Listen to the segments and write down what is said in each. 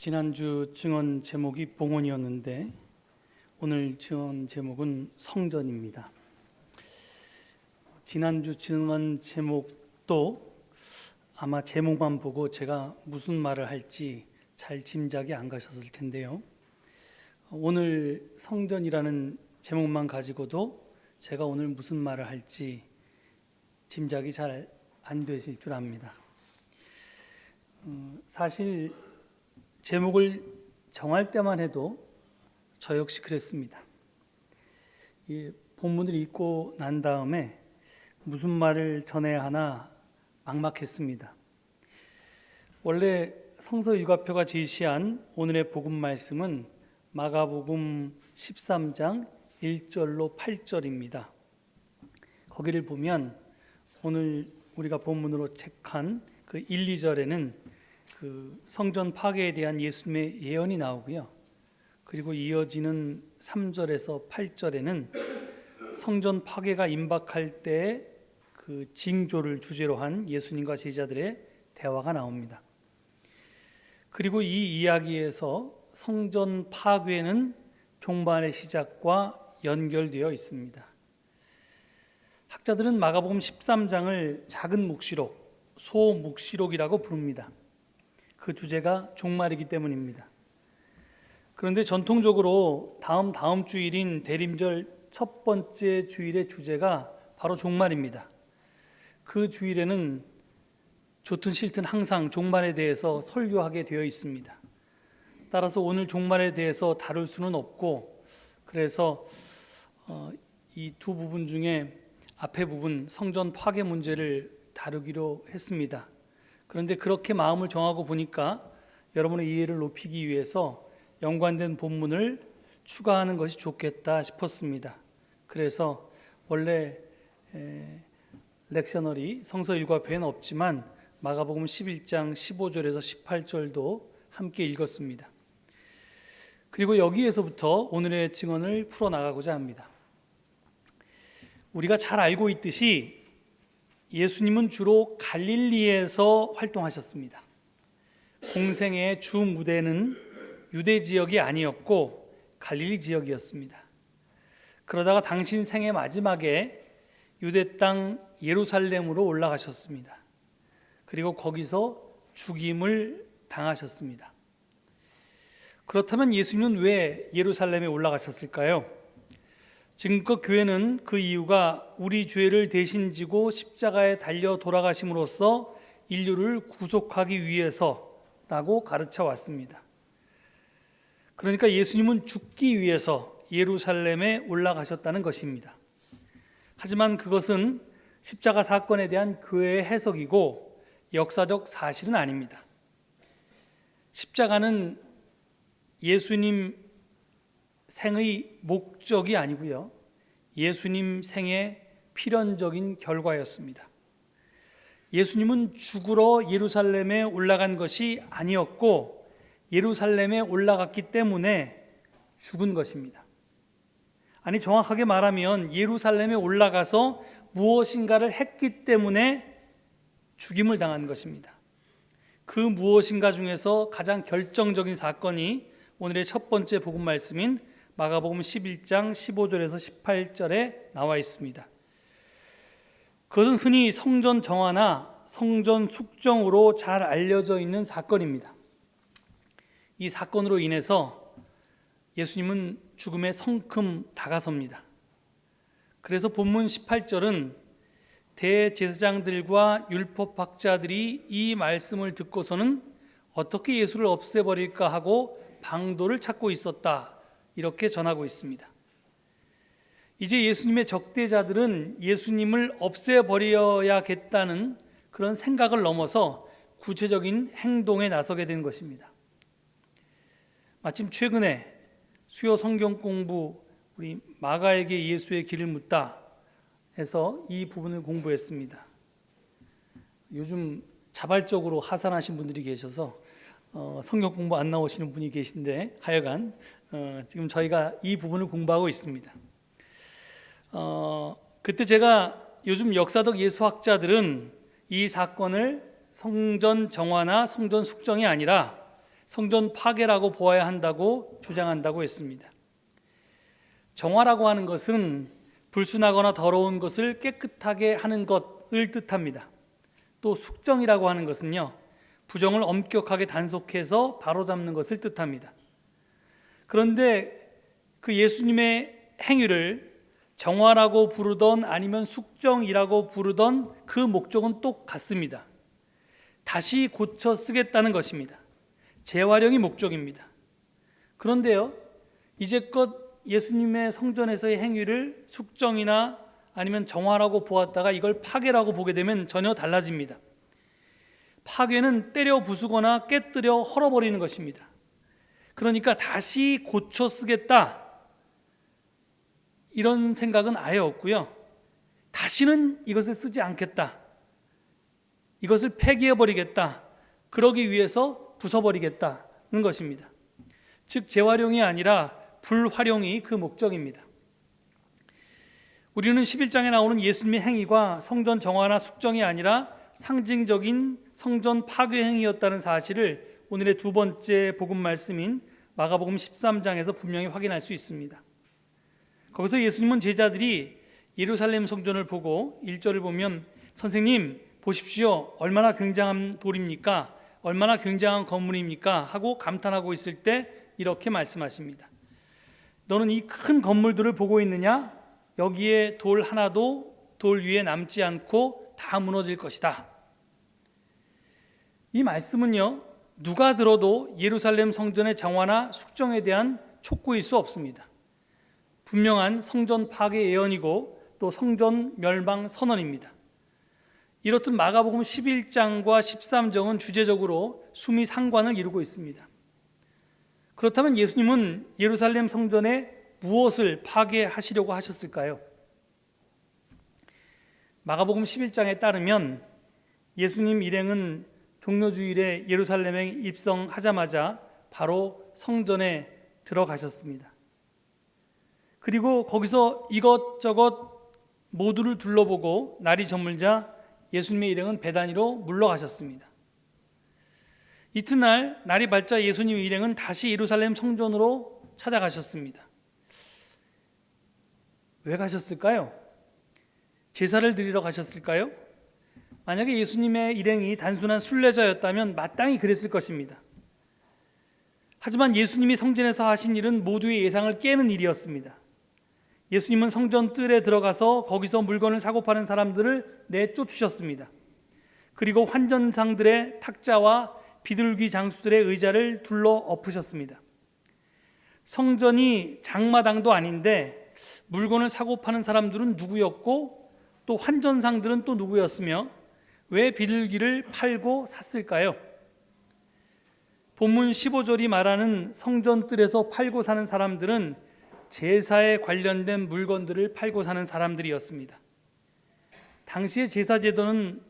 지난주 증언 제목이 봉헌이었는데 오늘 증언 제목은 성전입니다. 지난주 증언 제목도 아마 제목만 보고 제가 무슨 말을 할지 잘 짐작이 안 가셨을 텐데요. 오늘 성전이라는 제목만 가지고도 제가 오늘 무슨 말을 할지 짐작이 잘 안 되실 줄 압니다. 사실 제목을 정할 때만 해도 저 역시 그랬습니다. 이 본문을 읽고 난 다음에 무슨 말을 전해야 하나 막막했습니다. 원래 성서일과표가 제시한 오늘의 복음 말씀은 마가복음 13장 1절로 8절입니다. 거기를 보면 오늘 우리가 본문으로 책한 그 1, 2절에는 그 성전 파괴에 대한 예수님의 예언이 나오고요. 그리고 이어지는 3절에서 8절에는 성전 파괴가 임박할 때 그 징조를 주제로 한 예수님과 제자들의 대화가 나옵니다. 그리고 이 이야기에서 성전 파괴는 종말의 시작과 연결되어 있습니다. 학자들은 마가복음 13장을 작은 묵시록, 소묵시록이라고 부릅니다. 그 주제가 종말이기 때문입니다. 그런데 전통적으로 다음 주일인 대림절 첫 번째 주일의 주제가 바로 종말입니다. 그 주일에는 좋든 싫든 항상 종말에 대해서 설교하게 되어 있습니다. 따라서 오늘 종말에 대해서 다룰 수는 없고, 그래서 이 두 부분 중에 앞에 부분 성전 파괴 문제를 다루기로 했습니다. 그런데 그렇게 마음을 정하고 보니까 여러분의 이해를 높이기 위해서 연관된 본문을 추가하는 것이 좋겠다 싶었습니다. 그래서 원래 렉셔너리 성서일과표에는 없지만 마가복음 11장 15절에서 18절도 함께 읽었습니다. 그리고 여기에서부터 오늘의 증언을 풀어나가고자 합니다. 우리가 잘 알고 있듯이 예수님은 주로 갈릴리에서 활동하셨습니다. 공생의 주 무대는 유대 지역이 아니었고 갈릴리 지역이었습니다. 그러다가 당신 생애 마지막에 유대 땅 예루살렘으로 올라가셨습니다. 그리고 거기서 죽임을 당하셨습니다. 그렇다면 예수님은 왜 예루살렘에 올라가셨을까요? 지금껏 교회는 그 이유가 우리 죄를 대신 지고 십자가에 달려 돌아가심으로써 인류를 구속하기 위해서라고 가르쳐 왔습니다. 그러니까 예수님은 죽기 위해서 예루살렘에 올라가셨다는 것입니다. 하지만 그것은 십자가 사건에 대한 교회의 해석이고 역사적 사실은 아닙니다. 십자가는 예수님 생의 목적이 아니고요, 예수님 생의 필연적인 결과였습니다. 예수님은 죽으러 예루살렘에 올라간 것이 아니었고 예루살렘에 올라갔기 때문에 죽은 것입니다. 아니, 정확하게 말하면 예루살렘에 올라가서 무엇인가를 했기 때문에 죽임을 당한 것입니다. 그 무엇인가 중에서 가장 결정적인 사건이 오늘의 첫 번째 복음 말씀인 마가복음 11장 15절에서 18절에 나와 있습니다. 그것은 흔히 성전 정화나 성전 숙정으로 잘 알려져 있는 사건입니다. 이 사건으로 인해서 예수님은 죽음에 성큼 다가섭니다. 그래서 본문 18절은 대제사장들과 율법학자들이 이 말씀을 듣고서는 어떻게 예수를 없애버릴까 하고 방도를 찾고 있었다, 이렇게 전하고 있습니다. 이제 예수님의 적대자들은 예수님을 없애버려야겠다는 그런 생각을 넘어서 구체적인 행동에 나서게 된 것입니다. 마침 최근에 수요 성경 공부 우리 마가에게 예수의 길을 묻다 해서 이 부분을 공부했습니다. 요즘 자발적으로 하산하신 분들이 계셔서 성경 공부 안 나오시는 분이 계신데 하여간 지금 저희가 이 부분을 공부하고 있습니다. 그때 제가 요즘 역사적 예수학자들은 이 사건을 성전 정화나 성전 숙정이 아니라 성전 파괴라고 보아야 한다고 주장한다고 했습니다. 정화라고 하는 것은 불순하거나 더러운 것을 깨끗하게 하는 것을 뜻합니다. 또 숙정이라고 하는 것은요, 부정을 엄격하게 단속해서 바로잡는 것을 뜻합니다. 그런데 그 예수님의 행위를 정화라고 부르던 아니면 숙정이라고 부르던 그 목적은 똑같습니다. 다시 고쳐 쓰겠다는 것입니다. 재활용이 목적입니다. 그런데요, 이제껏 예수님의 성전에서의 행위를 숙정이나 아니면 정화라고 보았다가 이걸 파괴라고 보게 되면 전혀 달라집니다. 파괴는 때려 부수거나 깨뜨려 헐어버리는 것입니다. 그러니까 다시 고쳐 쓰겠다, 이런 생각은 아예 없고요. 다시는 이것을 쓰지 않겠다, 이것을 폐기해버리겠다, 그러기 위해서 부숴버리겠다는 것입니다. 즉 재활용이 아니라 불활용이 그 목적입니다. 우리는 11장에 나오는 예수님의 행위가 성전 정화나 숙정이 아니라 상징적인 성전 파괴 행위였다는 사실을 오늘의 두 번째 복음 말씀인 마가복음 13장에서 분명히 확인할 수 있습니다. 거기서 예수님은 제자들이 예루살렘 성전을 보고 1절을 보면 선생님 보십시오, 얼마나 굉장한 돌입니까? 얼마나 굉장한 건물입니까? 하고 감탄하고 있을 때 이렇게 말씀하십니다. 너는 이 큰 건물들을 보고 있느냐? 여기에 돌 하나도 돌 위에 남지 않고 다 무너질 것이다. 이 말씀은요, 누가 들어도 예루살렘 성전의 정화나 숙정에 대한 촉구일 수 없습니다. 분명한 성전 파괴 예언이고 또 성전 멸망 선언입니다. 이렇듯 마가복음 11장과 13장은 주제적으로 수미 상관을 이루고 있습니다. 그렇다면 예수님은 예루살렘 성전에 무엇을 파괴하시려고 하셨을까요? 마가복음 11장에 따르면 예수님 일행은 종료주일에 예루살렘에 입성하자마자 바로 성전에 들어가셨습니다. 그리고 거기서 이것저것 모두를 둘러보고 날이 저물자 예수님의 일행은 베다니로 물러가셨습니다. 이튿날 날이 밝자 예수님 일행은 다시 예루살렘 성전으로 찾아가셨습니다. 왜 가셨을까요? 제사를 드리러 가셨을까요? 만약에 예수님의 일행이 단순한 순례자였다면 마땅히 그랬을 것입니다. 하지만 예수님이 성전에서 하신 일은 모두의 예상을 깨는 일이었습니다. 예수님은 성전 뜰에 들어가서 거기서 물건을 사고 파는 사람들을 내쫓으셨습니다. 그리고 환전상들의 탁자와 비둘기 장수들의 의자를 둘러 엎으셨습니다. 성전이 장마당도 아닌데 물건을 사고 파는 사람들은 누구였고 또 환전상들은 또 누구였으며 왜 비둘기를 팔고 샀을까요? 본문 15절이 말하는 성전 뜰에서 팔고 사는 사람들은 제사에 관련된 물건들을 팔고 사는 사람들이었습니다. 당시의 제사 제도는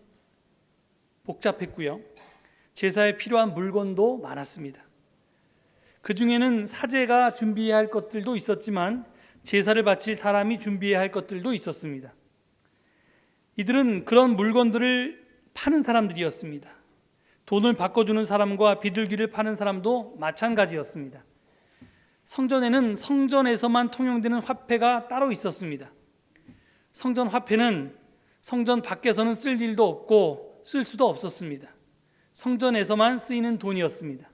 복잡했고요, 제사에 필요한 물건도 많았습니다. 그 중에는 사제가 준비해야 할 것들도 있었지만 제사를 바칠 사람이 준비해야 할 것들도 있었습니다. 이들은 그런 물건들을 파는 사람들이었습니다. 돈을 바꿔주는 사람과 비둘기를 파는 사람도 마찬가지였습니다. 성전에는 성전에서만 통용되는 화폐가 따로 있었습니다. 성전 화폐는 성전 밖에서는 쓸 일도 없고 쓸 수도 없었습니다. 성전에서만 쓰이는 돈이었습니다.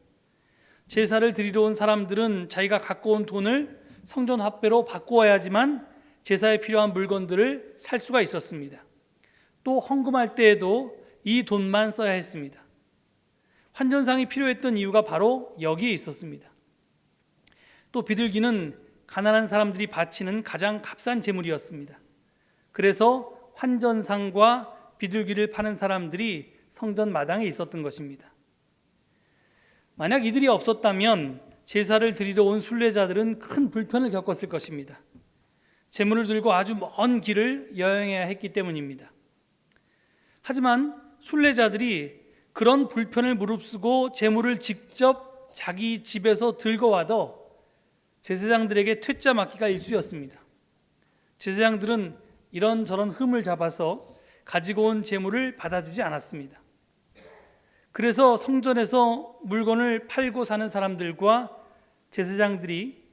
제사를 드리러 온 사람들은 자기가 갖고 온 돈을 성전 화폐로 바꾸어야지만 제사에 필요한 물건들을 살 수가 있었습니다. 또 헌금할 때에도 이 돈만 써야 했습니다. 환전상이 필요했던 이유가 바로 여기에 있었습니다. 또 비둘기는 가난한 사람들이 바치는 가장 값싼 재물이었습니다. 그래서 환전상과 비둘기를 파는 사람들이 성전 마당에 있었던 것입니다. 만약 이들이 없었다면 제사를 드리러 온 순례자들은 큰 불편을 겪었을 것입니다. 재물을 들고 아주 먼 길을 여행해야 했기 때문입니다. 하지만 순례자들이 그런 불편을 무릅쓰고 재물을 직접 자기 집에서 들고 와도 제사장들에게 퇴짜 맞기가 일쑤였습니다. 제사장들은 이런저런 흠을 잡아서 가지고 온 재물을 받아주지 않았습니다. 그래서 성전에서 물건을 팔고 사는 사람들과 제사장들이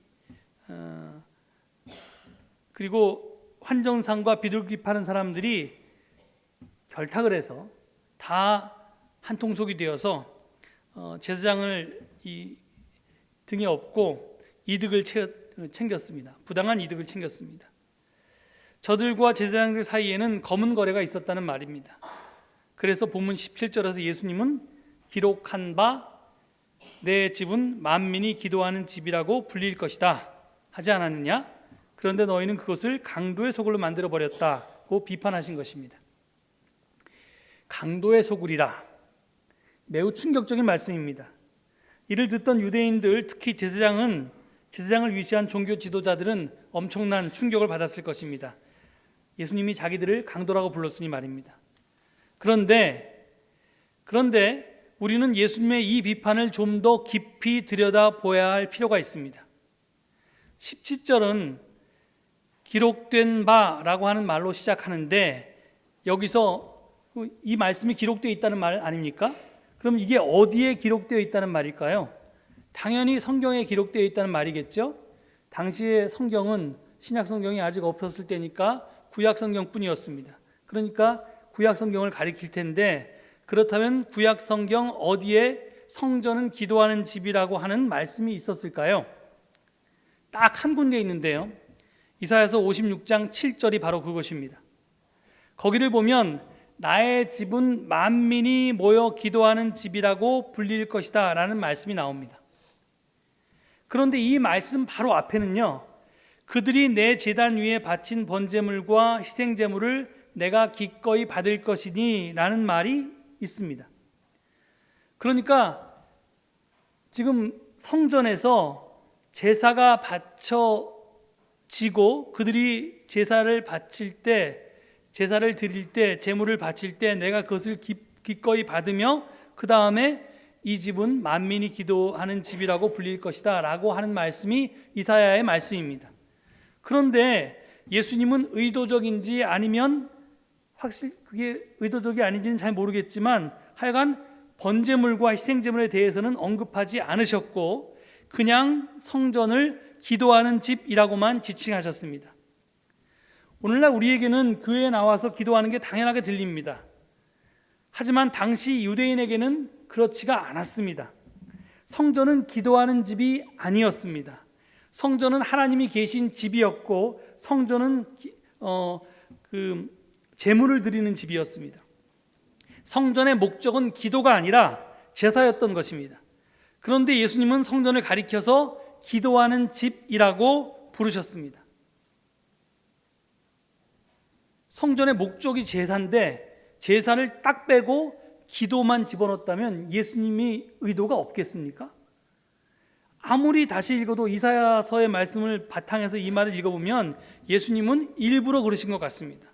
그리고 환정상과 비둘기 파는 사람들이 결탁을 해서 다 한 통속이 되어서 제사장을 이 등에 업고 이득을 챙겼습니다. 부당한 이득을 챙겼습니다. 저들과 제사장들 사이에는 검은 거래가 있었다는 말입니다. 그래서 본문 17절에서 예수님은 기록한 바 내 집은 만민이 기도하는 집이라고 불릴 것이다 하지 않았느냐? 그런데 너희는 그것을 강도의 소굴로 만들어 버렸다고 비판하신 것입니다. 강도의 소굴이라, 매우 충격적인 말씀입니다. 이를 듣던 유대인들, 특히 제사장을 위시한 종교 지도자들은 엄청난 충격을 받았을 것입니다. 예수님이 자기들을 강도라고 불렀으니 말입니다. 그런데 우리는 예수님의 이 비판을 좀 더 깊이 들여다보아야 할 필요가 있습니다. 17절은 기록된 바라고 하는 말로 시작하는데, 여기서 이 말씀이 기록되어 있다는 말 아닙니까? 그럼 이게 어디에 기록되어 있다는 말일까요? 당연히 성경에 기록되어 있다는 말이겠죠? 당시의 성경은 신약 성경이 아직 없었을 때니까 구약 성경뿐이었습니다. 그러니까 구약 성경을 가리킬 텐데, 그렇다면 구약 성경 어디에 성전은 기도하는 집이라고 하는 말씀이 있었을까요? 딱 한 군데 있는데요. 이사야서 56장 7절이 바로 그것입니다. 거기를 보면 나의 집은 만민이 모여 기도하는 집이라고 불릴 것이다 라는 말씀이 나옵니다. 그런데 이 말씀 바로 앞에는요, 그들이 내 제단 위에 바친 번제물과 희생제물을 내가 기꺼이 받을 것이니 라는 말이 있습니다. 그러니까 지금 성전에서 제사가 바쳐지고 그들이 제사를 드릴 때, 제물을 바칠 때 내가 그것을 기꺼이 받으며 그 다음에 이 집은 만민이 기도하는 집이라고 불릴 것이다 라고 하는 말씀이 이사야의 말씀입니다. 그런데 예수님은 의도적인지 아니면 확실히 그게 의도적이 아닌지는 잘 모르겠지만 하여간 번제물과 희생제물에 대해서는 언급하지 않으셨고 그냥 성전을 기도하는 집이라고만 지칭하셨습니다. 오늘날 우리에게는 교회에 나와서 기도하는 게 당연하게 들립니다. 하지만 당시 유대인에게는 그렇지가 않았습니다. 성전은 기도하는 집이 아니었습니다. 성전은 하나님이 계신 집이었고 성전은 제물을 드리는 집이었습니다. 성전의 목적은 기도가 아니라 제사였던 것입니다. 그런데 예수님은 성전을 가리켜서 기도하는 집이라고 부르셨습니다. 성전의 목적이 제사인데 제사를 딱 빼고 기도만 집어넣었다면 예수님이 의도가 없겠습니까? 아무리 다시 읽어도 이사야서의 말씀을 바탕해서 이 말을 읽어보면 예수님은 일부러 그러신 것 같습니다.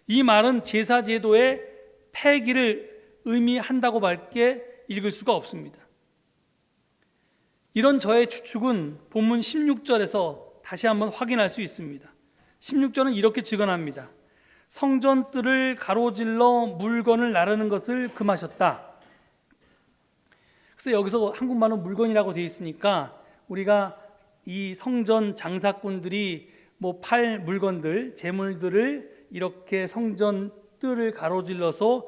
이 말은 제사 제도의 폐기를 의미한다고 밖에 읽을 수가 없습니다. 이런 저의 추측은 본문 16절에서 다시 한번 확인할 수 있습니다. 16절은 이렇게 증언합니다. 성전 뜰을 가로질러 물건을 나르는 것을 금하셨다. 그래서 여기서 한국말로 물건이라고 되어 있으니까 우리가 이 성전 장사꾼들이 팔 물건들, 재물들을 이렇게 성전 뜰을 가로질러서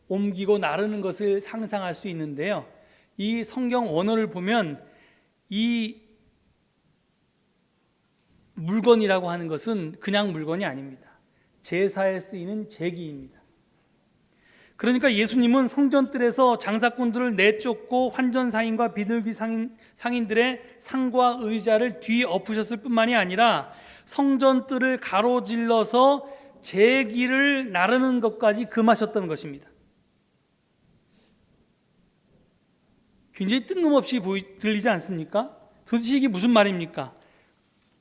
옮기고 나르는 것을 상상할 수 있는데요. 이 성경 원어를 보면 이 물건이라고 하는 것은 그냥 물건이 아닙니다. 제사에 쓰이는 제기입니다. 그러니까 예수님은 성전뜰에서 장사꾼들을 내쫓고 환전상인과 비둘기 상인들의 상과 의자를 뒤엎으셨을 뿐만이 아니라 성전뜰을 가로질러서 제기를 나르는 것까지 금하셨던 것입니다. 굉장히 뜬금없이 들리지 않습니까? 도대체 이게 무슨 말입니까?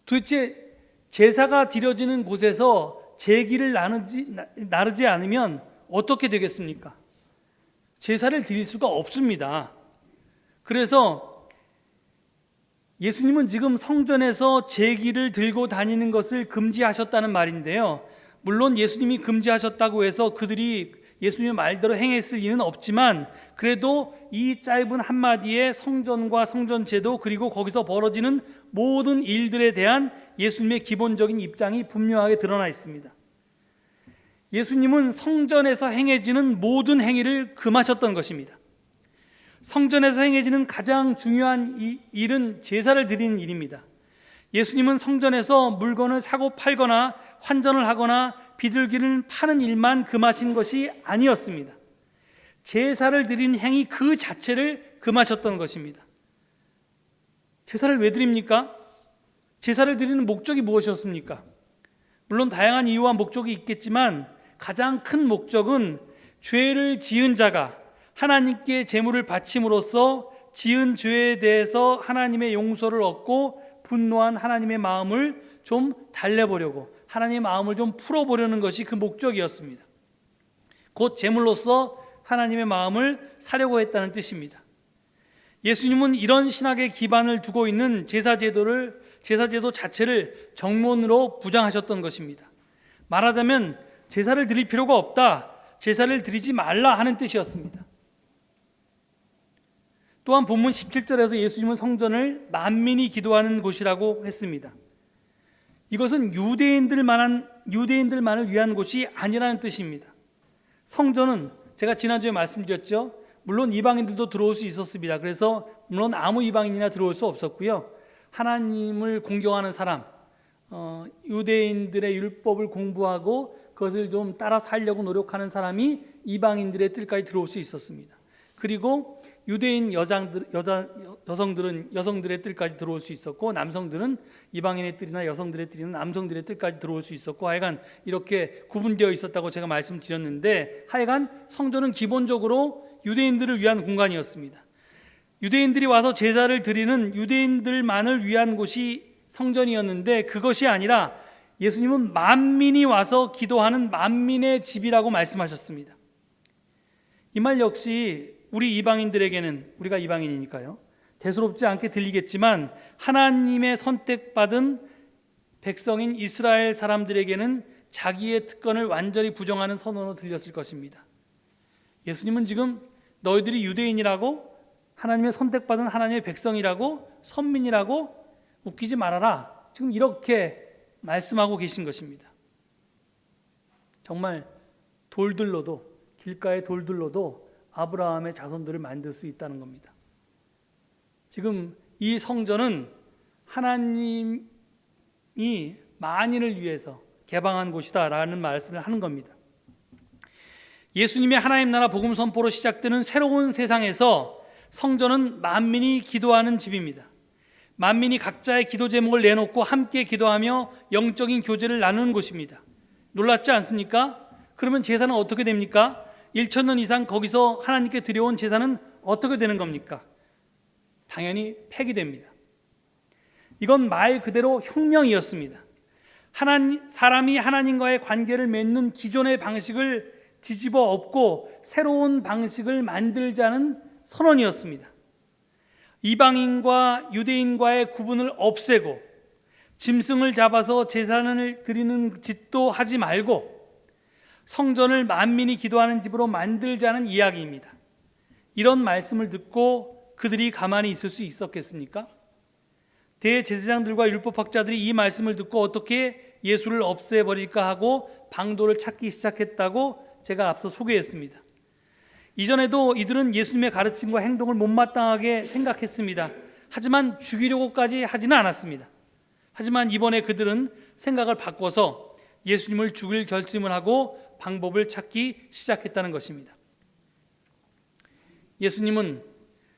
도대체 제사가 드려지는 곳에서 제기를 나르지 않으면 어떻게 되겠습니까? 제사를 드릴 수가 없습니다. 그래서 예수님은 지금 성전에서 제기를 들고 다니는 것을 금지하셨다는 말인데요. 물론 예수님이 금지하셨다고 해서 그들이 예수님의 말대로 행했을 리는 없지만 그래도 이 짧은 한마디에 성전과 성전제도 그리고 거기서 벌어지는 모든 일들에 대한 예수님의 기본적인 입장이 분명하게 드러나 있습니다. 예수님은 성전에서 행해지는 모든 행위를 금하셨던 것입니다. 성전에서 행해지는 가장 중요한 일은 제사를 드리는 일입니다. 예수님은 성전에서 물건을 사고 팔거나 환전을 하거나 비둘기를 파는 일만 금하신 것이 아니었습니다. 제사를 드리는 행위 그 자체를 금하셨던 것입니다. 제사를 왜 드립니까? 제사를 드리는 목적이 무엇이었습니까? 물론 다양한 이유와 목적이 있겠지만 가장 큰 목적은 죄를 지은 자가 하나님께 제물을 바침으로써 지은 죄에 대해서 하나님의 용서를 얻고 분노한 하나님의 마음을 좀 달래보려고, 하나님의 마음을 좀 풀어보려는 것이 그 목적이었습니다. 곧 제물로서 하나님의 마음을 사려고 했다는 뜻입니다. 예수님은 이런 신학의 기반을 두고 있는 제사제도 자체를 정론으로 부정하셨던 것입니다. 말하자면 제사를 드릴 필요가 없다, 제사를 드리지 말라 하는 뜻이었습니다. 또한 본문 17절에서 예수님은 성전을 만민이 기도하는 곳이라고 했습니다. 이것은 유대인들만을 위한 곳이 아니라는 뜻입니다. 성전은 제가 지난주에 말씀드렸죠. 물론 이방인들도 들어올 수 있었습니다. 그래서 물론 아무 이방인이나 들어올 수 없었고요. 하나님을 공경하는 사람, 유대인들의 율법을 공부하고 그것을 좀 따라 살려고 노력하는 사람이 이방인들의 뜰까지 들어올 수 있었습니다. 그리고 유대인 여성들은 여성들의 뜰까지 들어올 수 있었고, 남성들은 이방인의 뜰이나 여성들의 뜰이나 남성들의 뜰까지 들어올 수 있었고, 하여간 이렇게 구분되어 있었다고 제가 말씀드렸는데, 하여간 성전은 기본적으로 유대인들을 위한 공간이었습니다. 유대인들이 와서 제사를 드리는 유대인들만을 위한 곳이 성전이었는데, 그것이 아니라 예수님은 만민이 와서 기도하는 만민의 집이라고 말씀하셨습니다. 이 말 역시 우리 이방인들에게는, 우리가 이방인이니까요, 대수롭지 않게 들리겠지만 하나님의 선택받은 백성인 이스라엘 사람들에게는 자기의 특권을 완전히 부정하는 선언으로 들렸을 것입니다. 예수님은 지금 너희들이 유대인이라고, 하나님의 선택받은 하나님의 백성이라고, 선민이라고 웃기지 말아라, 지금 이렇게 말씀하고 계신 것입니다. 정말 돌들로도, 길가의 돌들로도 아브라함의 자손들을 만들 수 있다는 겁니다. 지금 이 성전은 하나님이 만인을 위해서 개방한 곳이다라는 말씀을 하는 겁니다. 예수님의 하나님 나라 복음 선포로 시작되는 새로운 세상에서 성전은 만민이 기도하는 집입니다. 만민이 각자의 기도 제목을 내놓고 함께 기도하며 영적인 교제를 나누는 곳입니다. 놀랍지 않습니까? 그러면 제사는 어떻게 됩니까? 1,000년 이상 거기서 하나님께 드려온 제사는 어떻게 되는 겁니까? 당연히 폐기됩니다. 이건 말 그대로 혁명이었습니다. 사람이 하나님과의 관계를 맺는 기존의 방식을 뒤집어 엎고 새로운 방식을 만들자는 선언이었습니다. 이방인과 유대인과의 구분을 없애고 짐승을 잡아서 제사를 드리는 짓도 하지 말고 성전을 만민이 기도하는 집으로 만들자는 이야기입니다. 이런 말씀을 듣고 그들이 가만히 있을 수 있었겠습니까? 대제사장들과 율법학자들이 이 말씀을 듣고 어떻게 예수를 없애버릴까 하고 방도를 찾기 시작했다고 제가 앞서 소개했습니다. 이전에도 이들은 예수님의 가르침과 행동을 못마땅하게 생각했습니다. 하지만 죽이려고까지 하지는 않았습니다. 하지만 이번에 그들은 생각을 바꿔서 예수님을 죽일 결심을 하고 방법을 찾기 시작했다는 것입니다. 예수님은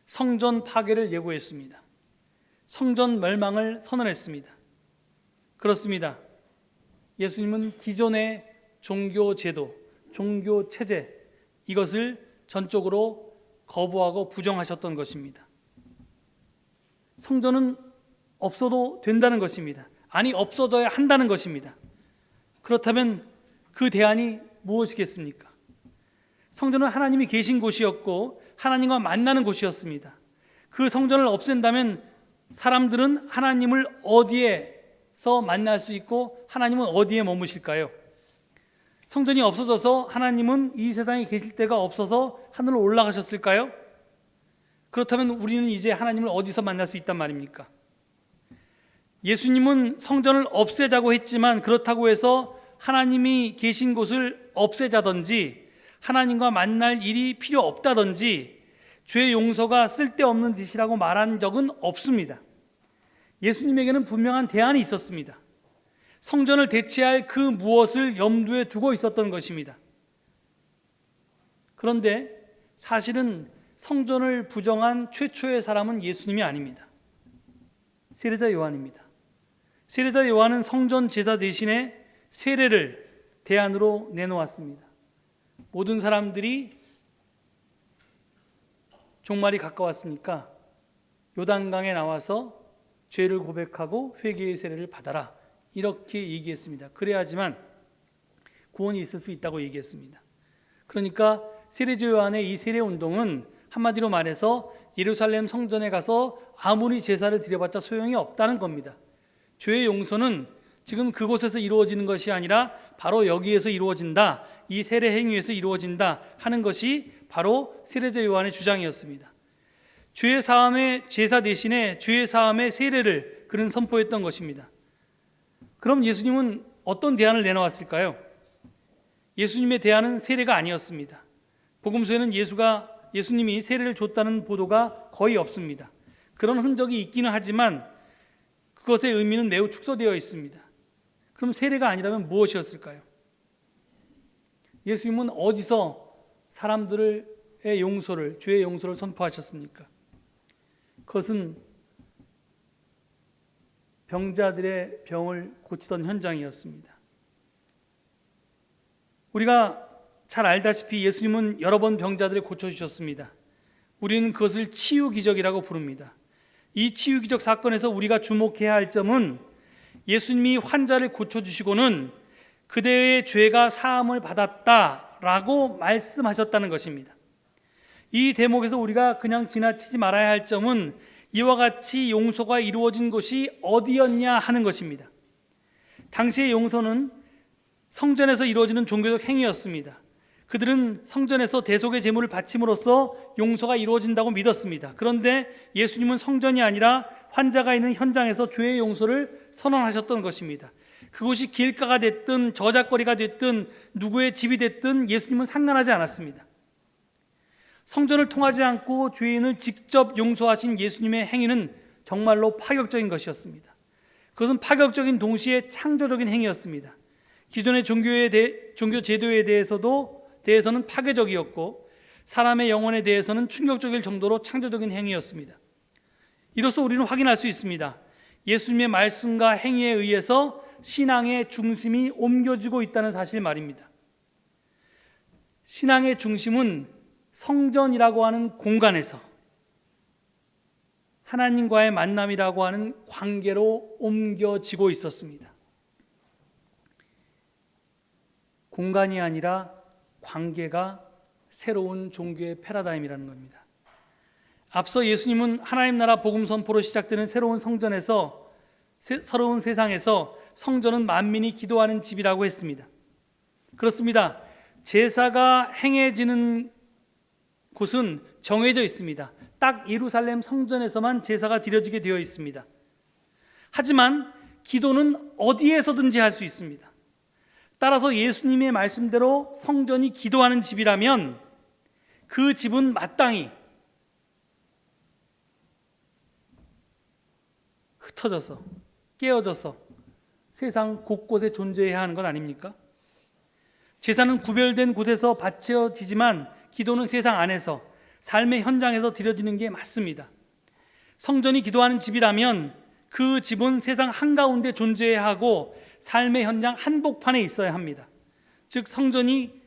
성전 파괴를 예고했습니다. 성전 멸망을 선언했습니다. 그렇습니다. 예수님은 기존의 종교 제도, 종교 체제, 이것을 전적으로 거부하고 부정하셨던 것입니다. 성전은 없어도 된다는 것입니다. 아니, 없어져야 한다는 것입니다. 그렇다면 그 대안이 무엇이겠습니까? 성전은 하나님이 계신 곳이었고 하나님과 만나는 곳이었습니다. 그 성전을 없앤다면 사람들은 하나님을 어디에서 만날 수 있고 하나님은 어디에 머무실까요? 성전이 없어져서 하나님은 이 세상에 계실 때가 없어서 하늘로 올라가셨을까요? 그렇다면 우리는 이제 하나님을 어디서 만날 수 있단 말입니까? 예수님은 성전을 없애자고 했지만 그렇다고 해서 하나님이 계신 곳을 없애자든지 하나님과 만날 일이 필요 없다든지 죄 용서가 쓸데없는 짓이라고 말한 적은 없습니다. 예수님에게는 분명한 대안이 있었습니다. 성전을 대체할 그 무엇을 염두에 두고 있었던 것입니다. 그런데 사실은 성전을 부정한 최초의 사람은 예수님이 아닙니다. 세례자 요한입니다. 세례자 요한은 성전 제사 대신에 세례를 대안으로 내놓았습니다. 모든 사람들이 종말이 가까웠으니까 요단강에 나와서 죄를 고백하고 회개의 세례를 받아라, 이렇게 얘기했습니다. 그래야지만 구원이 있을 수 있다고 얘기했습니다. 그러니까 세례자 요한의 이 세례 운동은 한마디로 말해서 예루살렘 성전에 가서 아무리 제사를 드려봤자 소용이 없다는 겁니다. 죄의 용서는 지금 그곳에서 이루어지는 것이 아니라 바로 여기에서 이루어진다, 이 세례 행위에서 이루어진다 하는 것이 바로 세례자 요한의 주장이었습니다. 죄의 사함의 제사 대신에 죄의 사함의 세례를 그는 선포했던 것입니다. 그럼 예수님은 어떤 대안을 내놓았을까요? 예수님의 대안은 세례가 아니었습니다. 복음서에는 예수님이 세례를 줬다는 보도가 거의 없습니다. 그런 흔적이 있기는 하지만 그것의 의미는 매우 축소되어 있습니다. 그럼 세례가 아니라면 무엇이었을까요? 예수님은 어디서 사람들의 용서를, 죄의 용서를 선포하셨습니까? 그것은 병자들의 병을 고치던 현장이었습니다. 우리가 잘 알다시피 예수님은 여러 번 병자들을 고쳐주셨습니다. 우리는 그것을 치유기적이라고 부릅니다. 이 치유기적 사건에서 우리가 주목해야 할 점은 예수님이 환자를 고쳐주시고는 그대의 죄가 사함을 받았다라고 말씀하셨다는 것입니다. 이 대목에서 우리가 그냥 지나치지 말아야 할 점은 이와 같이 용서가 이루어진 곳이 어디였냐 하는 것입니다. 당시의 용서는 성전에서 이루어지는 종교적 행위였습니다. 그들은 성전에서 대속의 제물을 바침으로써 용서가 이루어진다고 믿었습니다. 그런데 예수님은 성전이 아니라 환자가 있는 현장에서 죄의 용서를 선언하셨던 것입니다. 그곳이 길가가 됐든 저작거리가 됐든 누구의 집이 됐든 예수님은 상관하지 않았습니다. 성전을 통하지 않고 죄인을 직접 용서하신 예수님의 행위는 정말로 파격적인 것이었습니다. 그것은 파격적인 동시에 창조적인 행위였습니다. 기존의 종교 제도에 대해서는 파괴적이었고 사람의 영혼에 대해서는 충격적일 정도로 창조적인 행위였습니다. 이로써 우리는 확인할 수 있습니다. 예수님의 말씀과 행위에 의해서 신앙의 중심이 옮겨지고 있다는 사실 말입니다. 신앙의 중심은 성전이라고 하는 공간에서 하나님과의 만남이라고 하는 관계로 옮겨지고 있었습니다. 공간이 아니라 관계가 새로운 종교의 패러다임이라는 겁니다. 앞서 예수님은 하나님 나라 복음 선포로 시작되는 새로운 성전에서, 새로운 세상에서 성전은 만민이 기도하는 집이라고 했습니다. 그렇습니다. 제사가 행해지는 곳은 정해져 있습니다. 딱 예루살렘 성전에서만 제사가 드려지게 되어 있습니다. 하지만 기도는 어디에서든지 할 수 있습니다. 따라서 예수님의 말씀대로 성전이 기도하는 집이라면 그 집은 마땅히 흩어져서 깨어져서 세상 곳곳에 존재해야 하는 것 아닙니까? 제사는 구별된 곳에서 바쳐지지만 기도는 세상 안에서 삶의 현장에서 드려지는 게 맞습니다. 성전이 기도하는 집이라면 그 집은 세상 한가운데 존재해야 하고 삶의 현장 한복판에 있어야 합니다. 즉 성전이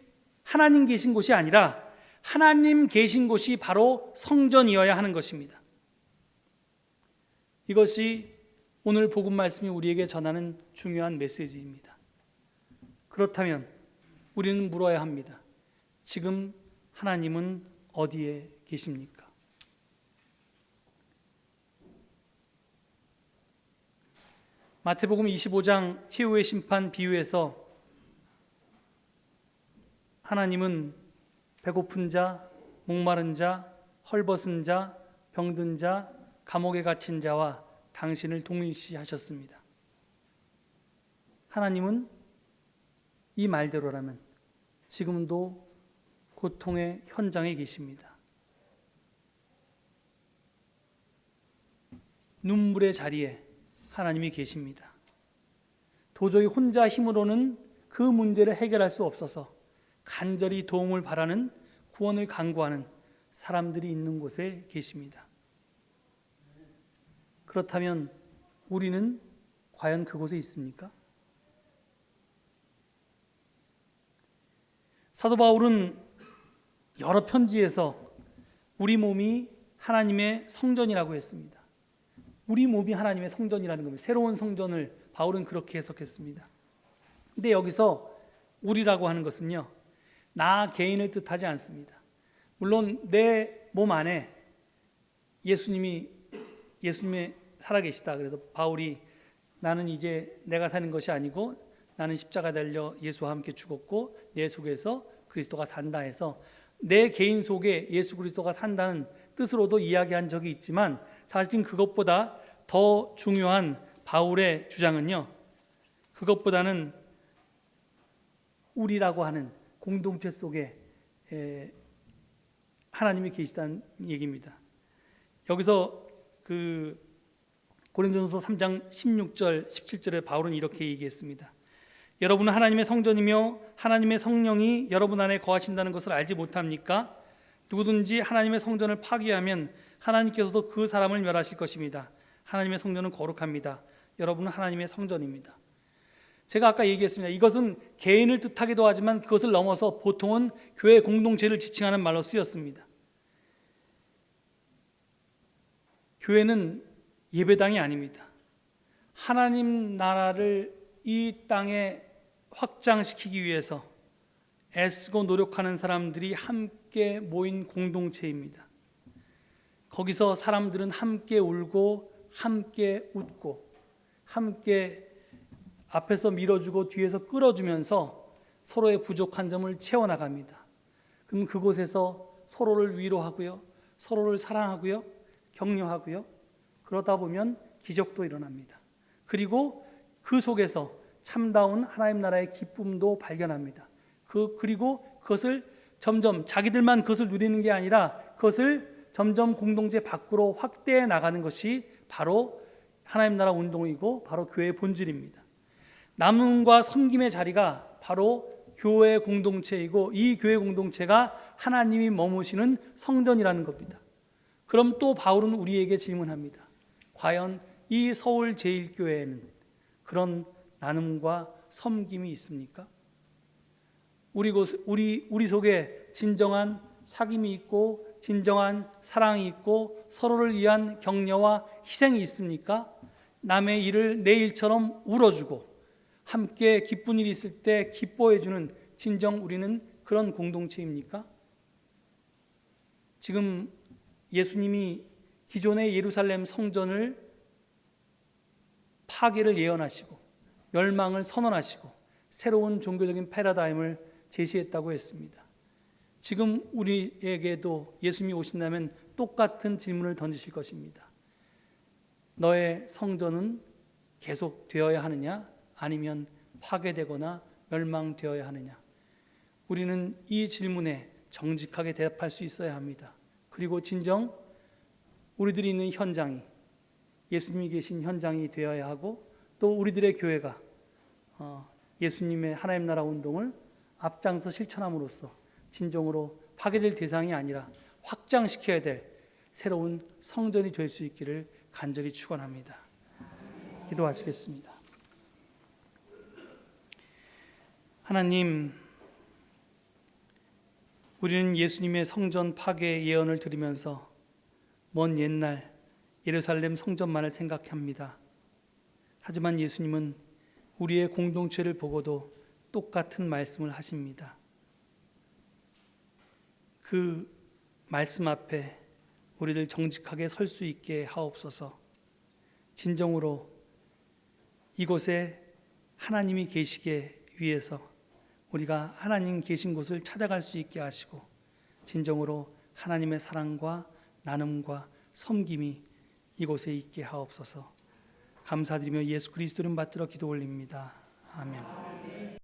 하나님 계신 곳이 아니라 하나님 계신 곳이 바로 성전이어야 하는 것입니다. 이것이 오늘 복음 말씀이 우리에게 전하는 중요한 메시지입니다. 그렇다면 우리는 물어야 합니다. 지금 하나님은 어디에 계십니까? 마태복음 25장 최후의 심판 비유에서 하나님은 배고픈 자, 목마른 자, 헐벗은 자, 병든 자, 감옥에 갇힌 자와 당신을 동일시하셨습니다. 하나님은 이 말대로라면 지금도 고통의 현장에 계십니다. 눈물의 자리에 하나님이 계십니다. 도저히 혼자 힘으로는 그 문제를 해결할 수 없어서 간절히 도움을 바라는, 구원을 간구하는 사람들이 있는 곳에 계십니다. 그렇다면 우리는 과연 그곳에 있습니까? 사도 바울은 여러 편지에서 우리 몸이 하나님의 성전이라고 했습니다. 우리 몸이 하나님의 성전이라는 겁니다. 새로운 성전을 바울은 그렇게 해석했습니다. 근데 여기서 우리라고 하는 것은요, 나 개인을 뜻하지 않습니다. 물론 내 몸 안에 예수님이 살아계시다. 그래서 바울이 나는 이제 내가 사는 것이 아니고 나는 십자가 달려 예수와 함께 죽었고 내 속에서 그리스도가 산다 해서 내 개인 속에 예수 그리스도가 산다는 뜻으로도 이야기한 적이 있지만, 사실은 그것보다 더 중요한 바울의 주장은요, 그것보다는 우리라고 하는 공동체 속에 하나님이 계시다는 얘기입니다. 여기서 그 고린도전서 3장 16절 17절에 바울은 이렇게 얘기했습니다. 여러분은 하나님의 성전이며 하나님의 성령이 여러분 안에 거하신다는 것을 알지 못합니까? 누구든지 하나님의 성전을 파괴하면 하나님께서도 그 사람을 멸하실 것입니다. 하나님의 성전은 거룩합니다. 여러분은 하나님의 성전입니다. 제가 아까 얘기했습니다. 이것은 개인을 뜻하기도 하지만 그것을 넘어서 보통은 교회 공동체를 지칭하는 말로 쓰였습니다. 교회는 예배당이 아닙니다. 하나님 나라를 이 땅에 확장시키기 위해서 애쓰고 노력하는 사람들이 함께 모인 공동체입니다. 거기서 사람들은 함께 울고 함께 웃고 함께 앞에서 밀어주고 뒤에서 끌어주면서 서로의 부족한 점을 채워나갑니다. 그럼 그곳에서 서로를 위로하고요, 서로를 사랑하고요, 격려하고요, 그러다 보면 기적도 일어납니다. 그리고 그 속에서 참다운 하나님 나라의 기쁨도 발견합니다. 그리고 그것을 점점 자기들만 그것을 누리는 게 아니라 그것을 점점 공동체 밖으로 확대해 나가는 것이 바로 하나님 나라 운동이고 바로 교회의 본질입니다. 나눔과 섬김의 자리가 바로 교회 공동체이고 이 교회 공동체가 하나님이 머무시는 성전이라는 겁니다. 그럼 또 바울은 우리에게 질문합니다. 과연 이 서울 제1교회에는 그런 나눔과 섬김이 있습니까? 우리 속에 진정한 사귐이 있고 진정한 사랑이 있고 서로를 위한 격려와 희생이 있습니까? 남의 일을 내 일처럼 울어주고 함께 기쁜 일이 있을 때 기뻐해주는 진정 우리는 그런 공동체입니까? 지금 예수님이 기존의 예루살렘 성전을 파괴를 예언하시고 멸망을 선언하시고 새로운 종교적인 패러다임을 제시했다고 했습니다. 지금 우리에게도 예수님이 오신다면 똑같은 질문을 던지실 것입니다. 너의 성전은 계속되어야 하느냐? 아니면 파괴되거나 멸망되어야 하느냐? 우리는 이 질문에 정직하게 대답할 수 있어야 합니다. 그리고 진정 우리들이 있는 현장이 예수님이 계신 현장이 되어야 하고 또 우리들의 교회가 예수님의 하나님 나라 운동을 앞장서 실천함으로써 진정으로 파괴될 대상이 아니라 확장시켜야 될 새로운 성전이 될 수 있기를 간절히 축원합니다. 기도하시겠습니다. 하나님, 우리는 예수님의 성전 파괴 예언을 들으면서 먼 옛날 예루살렘 성전만을 생각합니다. 하지만 예수님은 우리의 공동체를 보고도 똑같은 말씀을 하십니다. 그 말씀 앞에 우리들 정직하게 설 수 있게 하옵소서. 진정으로 이곳에 하나님이 계시게 위해서 우리가 하나님 계신 곳을 찾아갈 수 있게 하시고 진정으로 하나님의 사랑과 나눔과 섬김이 이곳에 있게 하옵소서. 감사드리며 예수 그리스도 이름 받들어 기도 올립니다. 아멘.